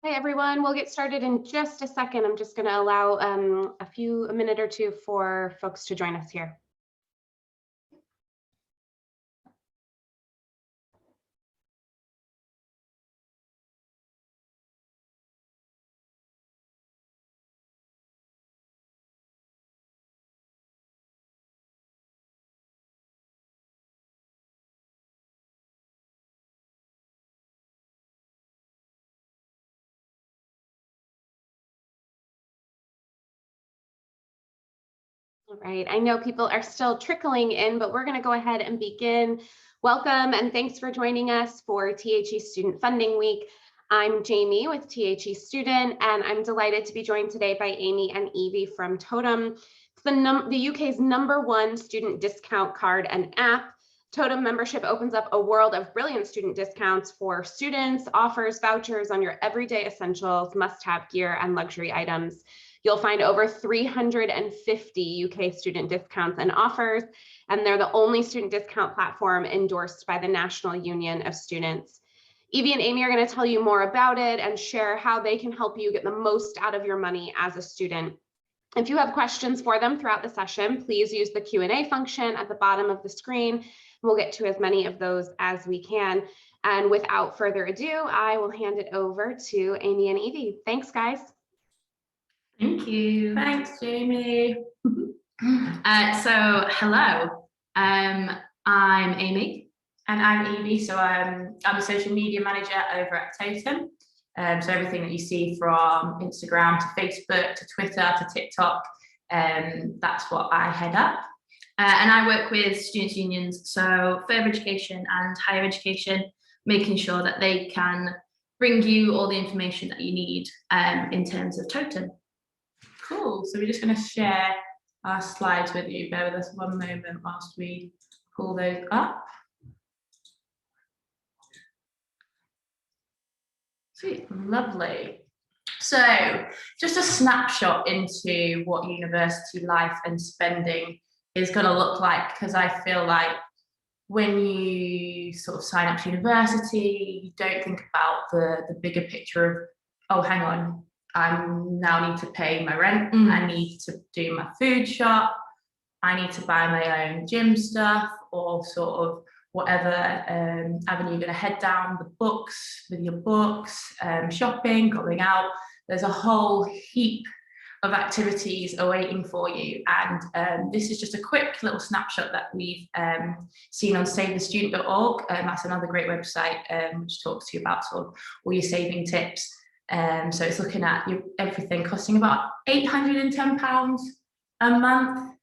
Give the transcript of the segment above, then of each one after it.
Hi, everyone. We'll get started in just a second. I'm just going to allow a minute or two for folks to join us here. All right, I know people are still trickling in, but we're going to go ahead and begin. Welcome and thanks for joining us for THE Student Funding Week. I'm Jamie with THE Student, and I'm delighted to be joined today by Amy and Evie from TOTUM. It's the UK's #1 student discount card and app. TOTUM membership opens up a world of brilliant student discounts for students, offers vouchers on your everyday essentials, must-have gear, and luxury items. You'll find over 350 UK student discounts and offers, and they're the only student discount platform endorsed by the National Union of Students. Evie and Amy are going to tell you more about it and share how they can help you get the most out of your money as a student. If you have questions for them throughout the session, please use the Q&A function at the bottom of the screen. We'll get to as many of those as we can. And without further ado, I will hand it over to Amy and Evie. Thanks, guys. Thank you. Thanks, Jamie. So hello, I'm Amy. And I'm Evie. So I'm a social media manager over at TOTUM. So everything that you see from Instagram to Facebook to Twitter to TikTok, that's what I head up. And I work with students' unions, so further education and higher education, making sure that they can bring you all the information that you need in terms of TOTUM. Cool. So we're just going to share our slides with you. Bear with us one moment whilst we pull those up. Sweet. Lovely. So just a snapshot into what university life and spending is going to look like, because I feel like when you sort of sign up to university, you don't think about the bigger picture of, oh, hang on, I now need to pay my rent, I need to do my food shop, I need to buy my own gym stuff, or sort of whatever avenue you're going to head down, the books, with your books, shopping, going out. There's a whole heap of activities awaiting for you, and this is just a quick little snapshot that we've seen on savethestudent.org. That's another great website which talks to you about sort of all your saving tips. So it's looking at everything costing about £810 a month.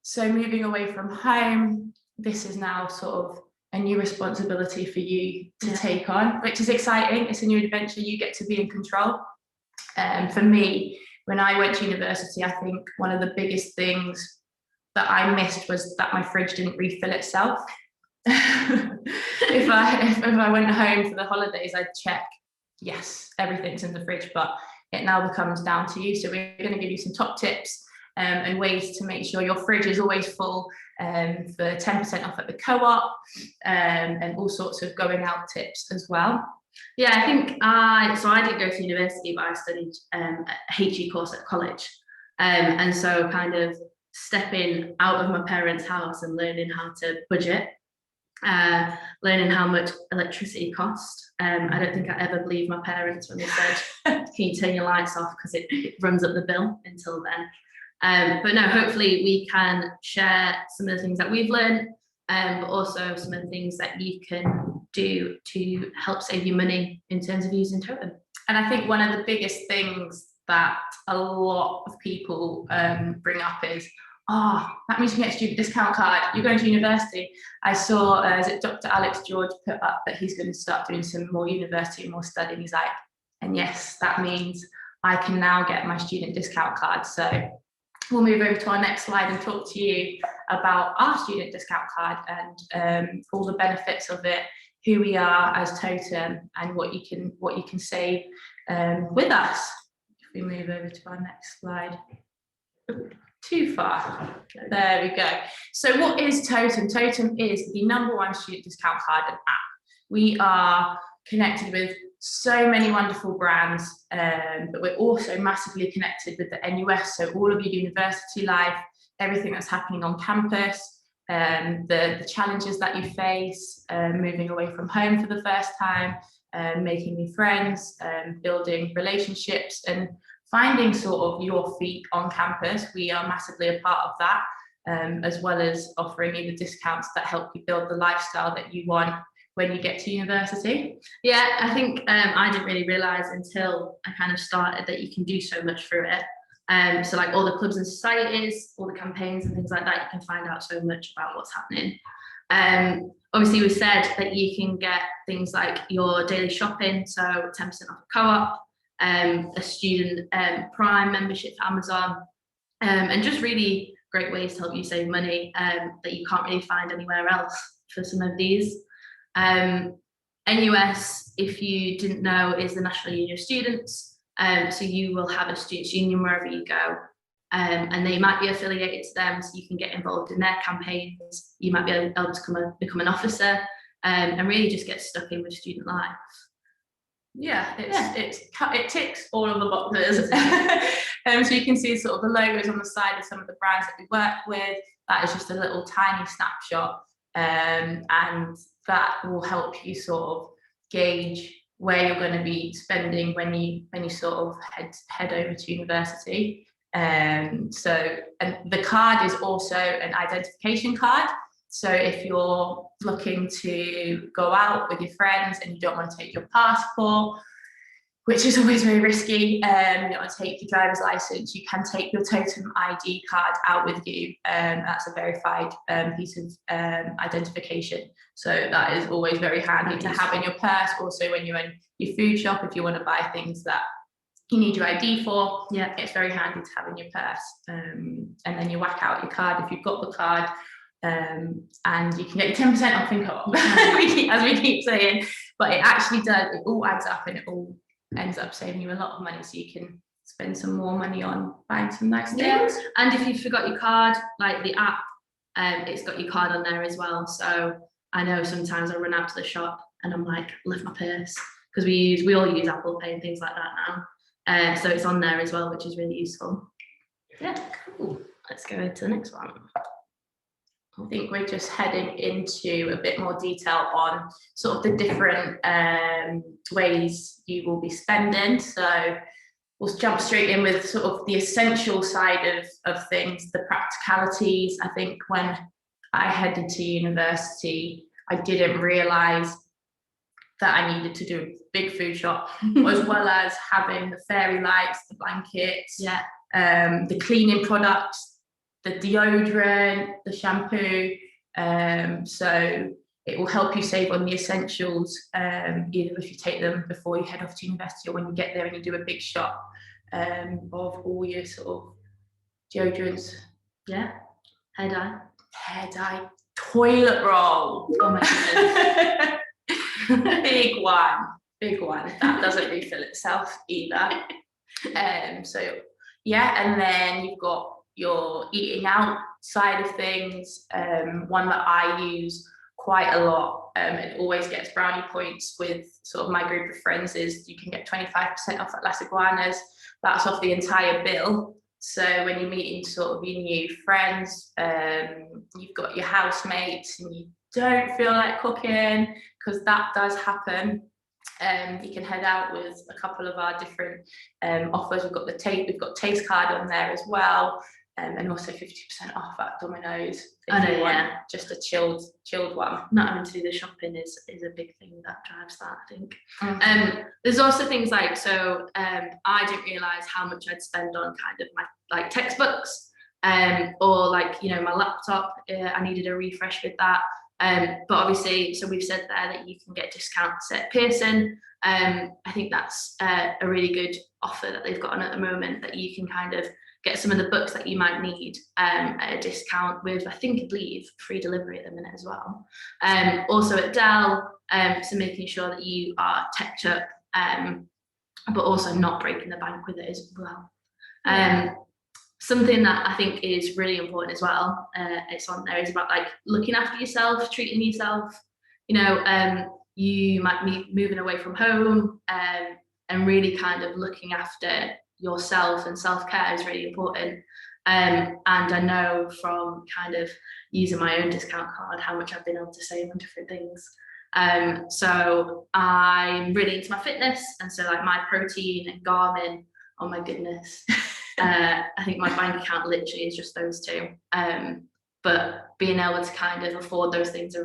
So moving away from home, this is now sort of a new responsibility for you to take on, which is exciting. It's a new adventure. You get to be in control. For me, when I went to university, I think one of the biggest things that I missed was that my fridge didn't refill itself. if I went home for the holidays, I'd check, yes, everything's in the fridge, but it now becomes down to you. So we're going to give you some top tips and ways to make sure your fridge is always full, for 10% off at the co-op, and all sorts of going out tips as well. Yeah, I think I didn't go to university, but I studied a HE course at college, and so kind of stepping out of my parents' house and learning how to budget, learning how much electricity cost. I don't think I ever believed my parents when they said, can you turn your lights off, because it runs up the bill until then. But no, hopefully we can share some of the things that we've learned, but also some of the things that you can do to help save you money in terms of using TOTUM. And I think one of the biggest things that a lot of people bring up is, that means you can get a student discount card, you're going to university. I saw, is it Dr. Alex George put up that he's going to start doing some more university and more study, and he's like, and yes, that means I can now get my student discount card. So we'll move over to our next slide and talk to you about our student discount card and all the benefits of it, who we are as TOTUM, and what you can save with us. If we move over to our next slide. Too far. There we go. So what is TOTUM? TOTUM is the #1 student discount card and app. We are connected with so many wonderful brands, but we're also massively connected with the NUS. So all of your university life, everything that's happening on campus, the challenges that you face, moving away from home for the first time, making new friends, building relationships, and finding sort of your feet on campus. We are massively a part of that, as well as offering you the discounts that help you build the lifestyle that you want when you get to university. Yeah, I think I didn't really realise until I kind of started that you can do so much through it. So like all the clubs and societies, all the campaigns and things like that, you can find out so much about what's happening. Obviously, we said that you can get things like your daily shopping, so 10% off a co-op, a student Prime membership for Amazon, and just really great ways to help you save money that you can't really find anywhere else for some of these. NUS, if you didn't know, is the National Union of Students. So you will have a students' union wherever you go, and they might be affiliated to them, so you can get involved in their campaigns. You might be able to become an officer, and really just get stuck in with student life. Yeah, it ticks all of the boxes. So you can see sort of the logos on the side of some of the brands that we work with. That is just a little tiny snapshot, and that will help you sort of gauge where you're going to be spending when you sort of head over to university. So, and the card is also an identification card. So if you're looking to go out with your friends and you don't want to take your passport, which is always very risky, you don't want to take your driver's license, you can take your TOTUM ID card out with you. That's a verified piece of identification. So that is always very handy to have in your purse. Also, when you're in your food shop, if you want to buy things that you need your ID for, yeah, it's very handy to have in your purse. And then you whack out your card if you've got the card. And you can get your 10% off in co-op, as we keep saying, but it actually does, it all adds up and it all ends up saving you a lot of money, so you can spend some more money on buying some nice things. Yeah. And if you forgot your card, like the app, it's got your card on there as well. So I know sometimes I run out to the shop and I'm like, left my purse, because we all use Apple Pay and things like that now. So it's on there as well, which is really useful. Yeah, cool. Let's go to the next one. I think we're just heading into a bit more detail on sort of the different ways you will be spending. So we'll jump straight in with sort of the essential side of things, the practicalities. I think when I headed to university, I didn't realise that I needed to do a big food shop, as well as having the fairy lights, the blankets, the cleaning products, the deodorant, the shampoo. So it will help you save on the essentials, either if you take them before you head off to university or when you get there and you do a big shop of all your sort of deodorants. Yeah, hair dye, toilet roll. Oh my goodness. Big one. That doesn't refill itself either. So yeah, and then you've got your eating out side of things. One that I use quite a lot, it always gets brownie points with sort of my group of friends, is you can get 25% off at Las Iguanas. That's off the entire bill. So when you're meeting sort of your new friends, you've got your housemates and you don't feel like cooking, because that does happen. You can head out with a couple of our different offers. We've got Taste Card on there as well, and also 50% off at Domino's. Just a chilled one. Not having to do the shopping is a big thing that drives that, I think. There's also things like, so I didn't realise how much I'd spend on kind of my like textbooks, or like, you know, my laptop. I needed a refresh with that. But obviously, so we've said there that you can get discounts at Pearson. I think that's a really good offer that they've got on at the moment, that you can kind of get some of the books that you might need at a discount with, I believe, free delivery at the minute as well. Also at Dell, so making sure that you are teched up, but also not breaking the bank with it as well. Something that I think is really important as well, it's on there, is about like looking after yourself, treating yourself. You know, you might be moving away from home, and really kind of looking after yourself, and self-care is really important. And I know from kind of using my own discount card how much I've been able to save on different things. So I'm really into my fitness, and so like my protein and Garmin, oh my goodness. I think my bank account literally is just those two. But being able to kind of afford those things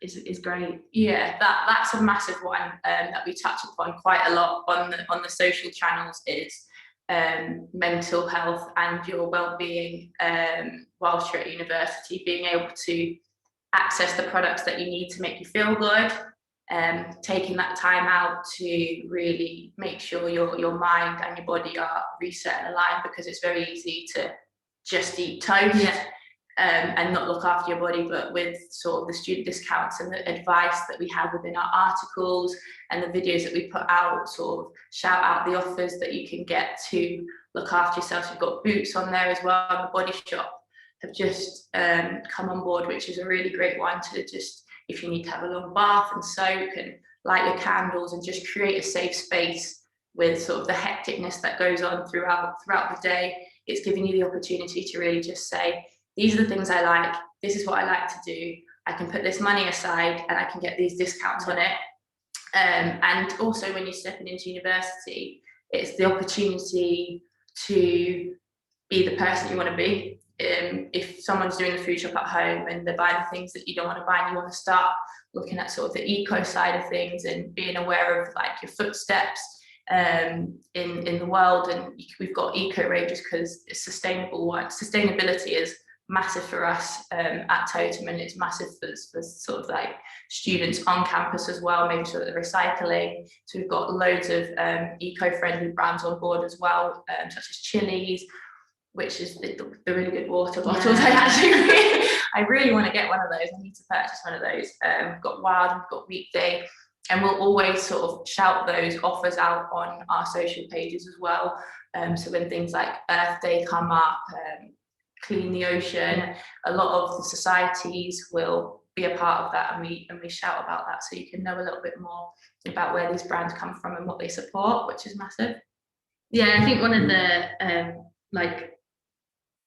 is great. Yeah, that's a massive one that we touch upon quite a lot on the social channels, is mental health and your well-being whilst you're at university, being able to access the products that you need to make you feel good, taking that time out to really make sure your mind and your body are reset and aligned, because it's very easy to just eat toast and not look after your body. But with sort of the student discounts and the advice that we have within our articles and the videos that we put out, sort of shout out the offers that you can get to look after yourself. You've got Boots on there as well. The Body Shop have just come on board, which is a really great one to just, if you need to have a long bath and soak and light your candles and just create a safe space with sort of the hecticness that goes on throughout the day. It's giving you the opportunity to really just say, these are the things I like, this is what I like to do, I can put this money aside and I can get these discounts on it. And also when you're stepping into university, it's the opportunity to be the person you want to be. If someone's doing the food shop at home and they're buying things that you don't want to buy, and you want to start looking at sort of the eco side of things and being aware of like your footsteps in the world. And we've got eco ranges because it's sustainable one. Sustainability is massive for us at TOTUM, and it's massive for sort of like students on campus as well, making sure that they're recycling. So we've got loads of eco-friendly brands on board as well, such as Chili's, which is the really good water bottles. I really want to get one of those. I need to purchase one of those. We've got Wild, we've got Weekday, and we'll always sort of shout those offers out on our social pages as well. So when things like Earth Day come up, Clean the Ocean, a lot of the societies will be a part of that, and we shout about that, so you can know a little bit more about where these brands come from and what they support, which is massive. Yeah, I think one of the like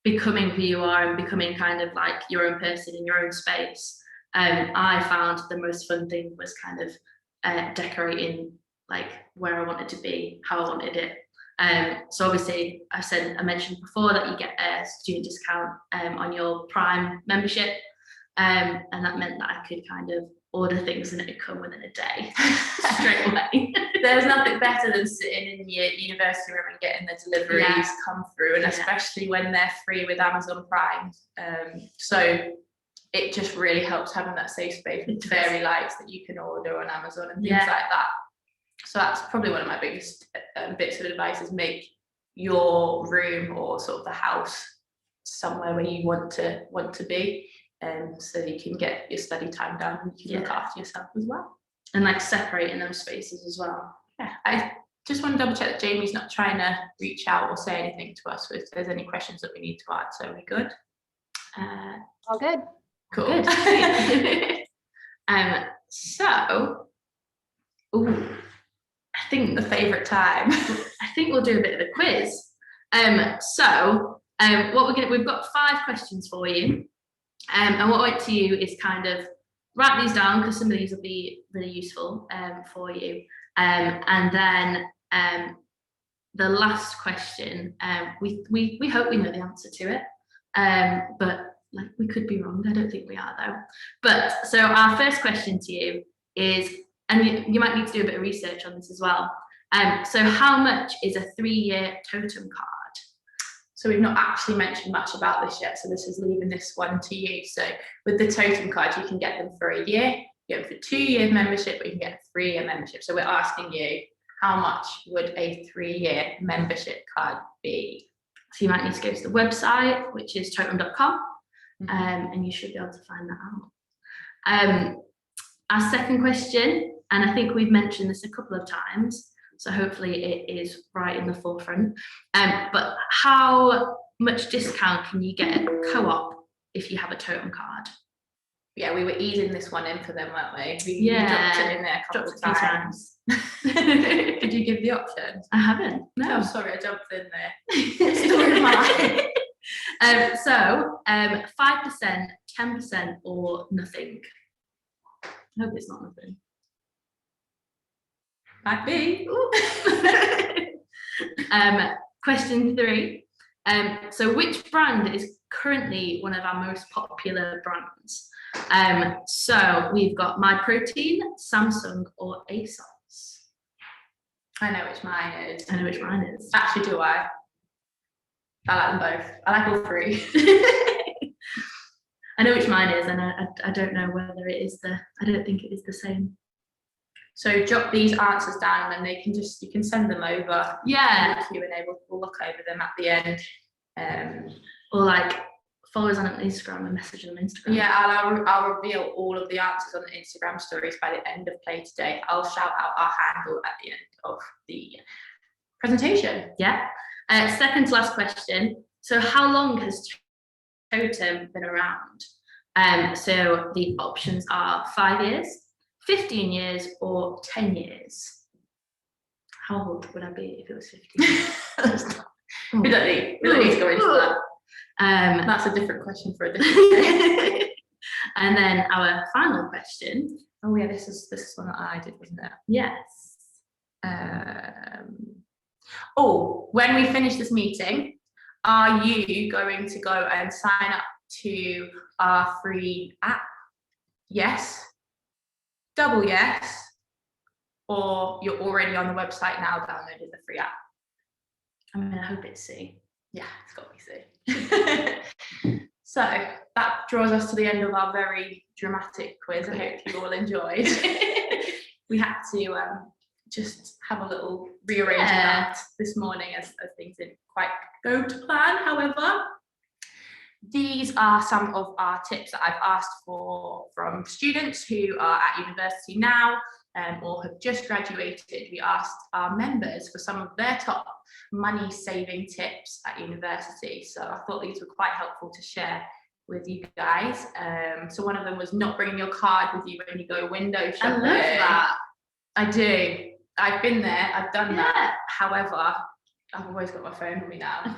becoming who you are and becoming kind of like your own person in your own space, I found the most fun thing was kind of decorating like where I wanted to be, how I wanted it. So obviously I mentioned before that you get a student discount on your Prime membership, and that meant that I could kind of order things and it would come within a day straight away. There's nothing better than sitting in your university room and getting the deliveries come through, and especially when they're free with Amazon Prime. So it just really helps having that safe space with fairy lights that you can order on Amazon and things like that. So that's probably one of my biggest bits of advice, is make your room or sort of the house somewhere where you want to be, so that you can get your study time done and you can look after yourself as well. And like separating those spaces as well. Yeah, I just want to double check that Jamie's not trying to reach out or say anything to us if there's any questions that we need to answer. Are we good? All good. Cool. Good. So, I think the favourite time. I think we'll do a bit of a quiz. What we've got 5 questions for you. And what I want to you is kind of write these down, because some of these will be really useful for you. And then the last question, we hope we know the answer to it, but like we could be wrong. I don't think we are though. But so our first question to you is, and you might need to do a bit of research on this as well. So how much is a 3-year TOTUM card? So we've not actually mentioned much about this yet, so this is leaving this one to you. So with the TOTUM card, you can get them for a year, you get them for 2-year membership, or you can get a 3-year membership. So we're asking you, how much would a 3-year membership card be? So you might need to go to the website, which is totum.com, and you should be able to find that out. Our second question, and I think we've mentioned this a couple of times, so hopefully it is right in the forefront, but how much discount can you get at Co-op if you have a TOTUM card? Yeah, we were easing this one in for them, weren't we? We Yeah, dropped it in there a couple dropped of a few times. Did you give the options? I haven't. No. Oh, sorry, I jumped in there. Story of my life. So 5%, 10%, or nothing. I hope it's not nothing. Might be. Question 3. So which brand is currently one of our most popular brands? So we've got MyProtein, Samsung, or ASOS. I know which mine is. I know which mine is. Actually, do I? I like them both. I like all 3. I know which mine is, and I don't know whether it is I don't think it is the same. So jot these answers down, and then you can send them over. Yeah. The Q&A, we'll look over them at the end. Or like follow us on Instagram and message them on Instagram. Yeah, I'll reveal all of the answers on the Instagram stories by the end of play today. I'll shout out our handle at the end of the presentation. Yeah. Second to last question. So how long has TOTUM been around? So the options are 5 years, 15 years, or 10 years. How old would I be if it was 15? We don't need to go into that. That's a different question for a different day. And then our final question. Oh yeah, this is one that I did, wasn't it? Yes. When we finish this meeting, are you going to go and sign up to our free app? Yes. Double yes. Or you're already on the website now downloading the free app? I mean, I hope it's C. Yeah, it's got to be C. So that draws us to the end of our very dramatic quiz. I hope you all enjoyed. We had to just have a little rearrange of that this morning as things didn't quite go to plan. However, these are some of our tips that I've asked for from students who are at university now or have just graduated. We asked our members for some of their top money saving tips at university. So I thought these were quite helpful to share with you guys. So one of them was not bringing your card with you when you go window shopping. I love that. I do. I've been there. I've done that. However, I've always got my phone on me now.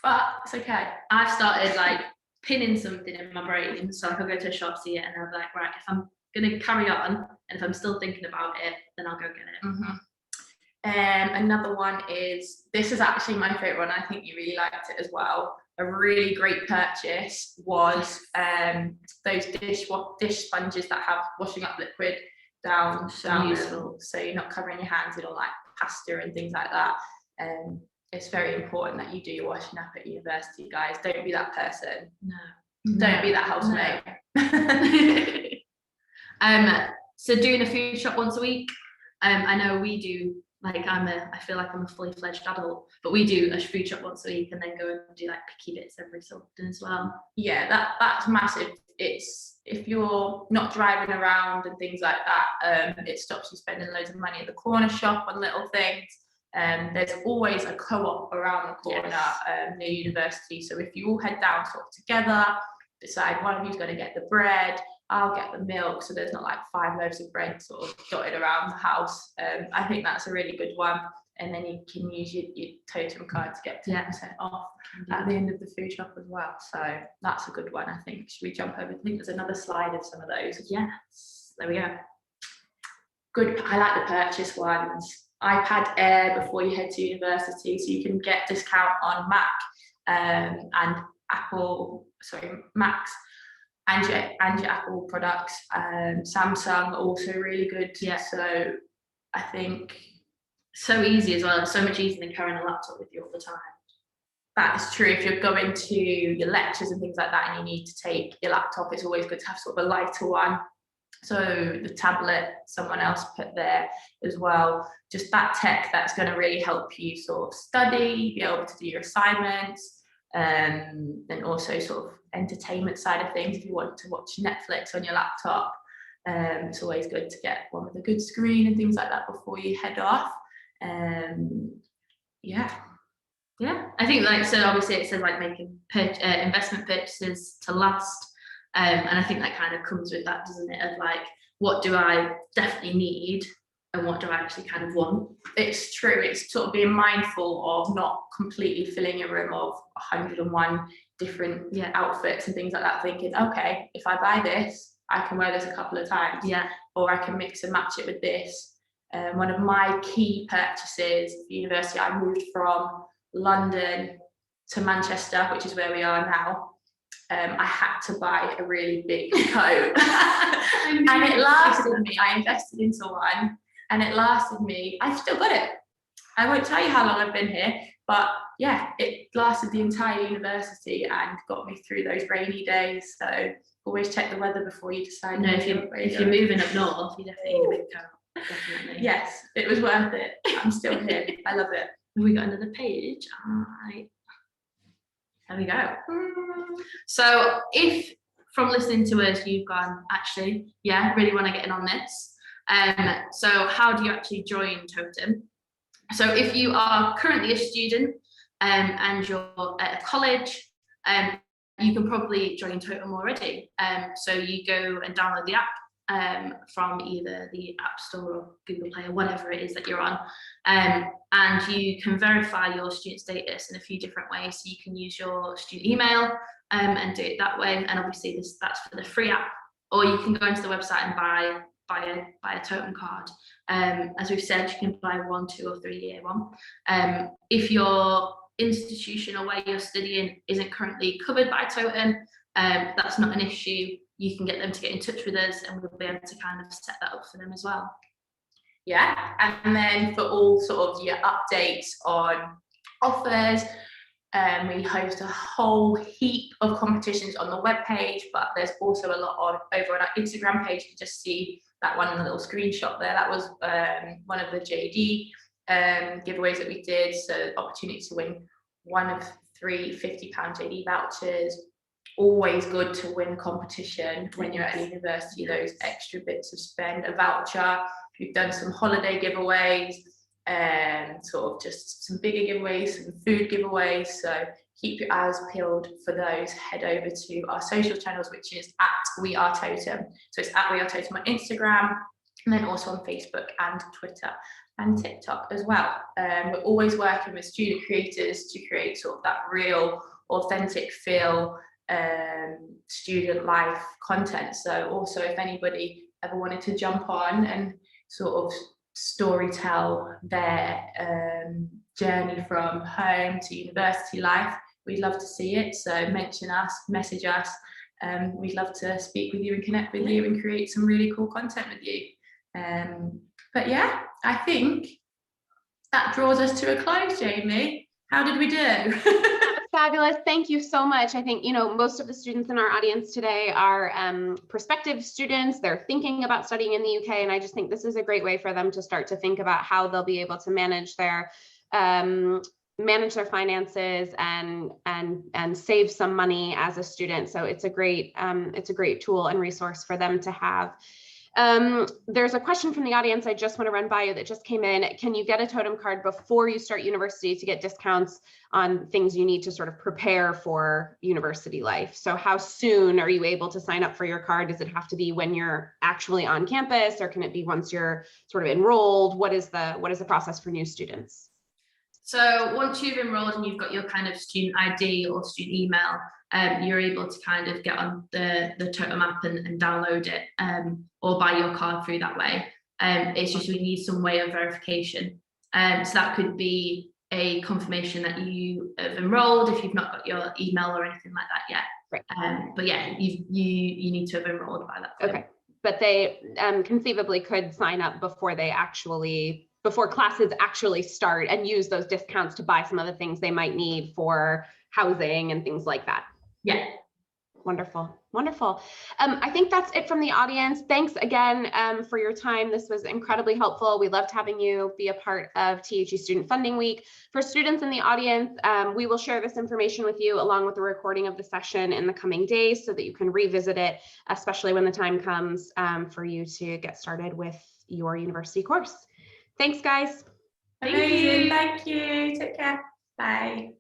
But it's okay. I've started like pinning something in my brain so I can go to a shop, see it, and I'm like, right, if I'm gonna carry on and if I'm still thinking about it, then I'll go get it. Mm-hmm. Another one is, this is actually my favorite one. I think you really liked it as well. A really great purchase was those dish sponges that have washing up liquid down useful, so you're not covering your hands in all like pasta and things like that. It's very important that you do your washing up at university, guys. Don't be that person. Don't be that housemate. So doing a food shop once a week. I know we do, like I feel like I'm a fully fledged adult, but we do a food shop once a week and then go and do like picky bits every so often as well. Yeah, that's massive. It's, if you're not driving around and things like that, it stops you spending loads of money at the corner shop on little things. There's always a co-op around the corner near university, so if you all head down sort of together, decide one of you's going to get the bread, I'll get the milk, so there's not like 5 loaves of bread sort of dotted around the house. I think that's a really good one, and then you can use your TOTUM card to get 10% off at the end of the food shop as well, so that's a good one. I think, should we jump over? I think there's another slide of some of those. Yes, there we go. Good. I like the purchase ones. iPad Air before you head to university, so you can get discount on Mac and Macs and your Apple products. Samsung also really good. Yeah. So I think so easy as well. It's so much easier than carrying a laptop with you all the time. That is true. If you're going to your lectures and things like that and you need to take your laptop, it's always good to have sort of a lighter one. So the tablet someone else put there as well, just that tech that's going to really help you sort of study, be able to do your assignments, and also sort of entertainment side of things. If you want to watch Netflix on your laptop, it's always good to get one with a good screen and things like that before you head off. Yeah, I think like, so obviously it says like making investment purchases to last. And I think that kind of comes with that, doesn't it? Of like, what do I definitely need and what do I actually kind of want? It's true. It's sort of being mindful of not completely filling your room of 101 different outfits and things like that, thinking, okay, if I buy this, I can wear this a couple of times, or I can mix and match it with this. One of my key purchases for university, I moved from London to Manchester, which is where we are now. I had to buy a really big coat and it lasted me. I invested into one and it lasted me. I've still got it. I won't tell you how long I've been here, but yeah, it lasted the entire university and got me through those rainy days. So always check the weather before you decide. No, if you're moving up north, you definitely need a big coat. Definitely. Yes, it was worth it. I'm still here. I love it. We got another page. All right. There we go. So if from listening to us, you've gone, actually, really want to get in on this. So how do you actually join TOTUM? So if you are currently a student and you're at a college, you can probably join TOTUM already. So you go and download the app from either the App Store or Google Play or whatever it is that you're on. And you can verify your student status in a few different ways. So you can use your student email and do it that way. And obviously that's for the free app, or you can go into the website and buy a TOTUM card. As we've said, you can buy 1, 2 or 3 year one. If your institution or where you're studying isn't currently covered by TOTUM, that's not an issue. You can get them to get in touch with us and we'll be able to kind of set that up for them as well. Yeah, and then for all sort of your updates on offers, we host a whole heap of competitions on the webpage, but there's also a lot over on our Instagram page. You can just see that one little screenshot there. That was one of the JD giveaways that we did. So opportunity to win one of 3 £50 JD vouchers. Always good to win competition when you're at university, those extra bits of spend, a voucher. We've done some holiday giveaways and sort of just some bigger giveaways, some food giveaways. So keep your eyes peeled for those. Head over to our social channels, which is at We Are TOTUM. So it's at We Are TOTUM on Instagram, and then also on Facebook and Twitter and TikTok as well. We're always working with student creators to create sort of that real, authentic feel student life content. So also if anybody ever wanted to jump on and sort of story tell their journey from home to university life, we'd love to see it. So mention us, message us. We'd love to speak with you and connect with you and create some really cool content with you. But yeah, I think that draws us to a close. Jamie, how did we do? Fabulous. Thank you so much. I think, most of the students in our audience today are prospective students. They're thinking about studying in the UK. And I just think this is a great way for them to start to think about how they'll be able to manage their finances and save some money as a student. So it's a great tool and resource for them to have. There's a question from the audience I just want to run by you that just came in. Can you get a TOTUM card before you start university to get discounts on things you need to sort of prepare for university life? So how soon are you able to sign up for your card? Does it have to be when you're actually on campus, or can it be once you're sort of enrolled? What is the process for new students? So once you've enrolled and you've got your kind of student ID or student email, you're able to kind of get on the TOTUM app and download it, or buy your card through that way. It's just we need some way of verification. So that could be a confirmation that you have enrolled if you've not got your email or anything like that yet. Right. But yeah, you need to have enrolled by that point. Okay, but they conceivably could sign up before classes actually start and use those discounts to buy some of the things they might need for housing and things like that. Yeah. Wonderful. Wonderful. I think that's it from the audience. Thanks again for your time. This was incredibly helpful. We loved having you be a part of THE Student Funding Week. For students in the audience, we will share this information with you along with the recording of the session in the coming days so that you can revisit it, especially when the time comes for you to get started with your university course. Thanks, guys. Amazing. Thank you. Take care. Bye.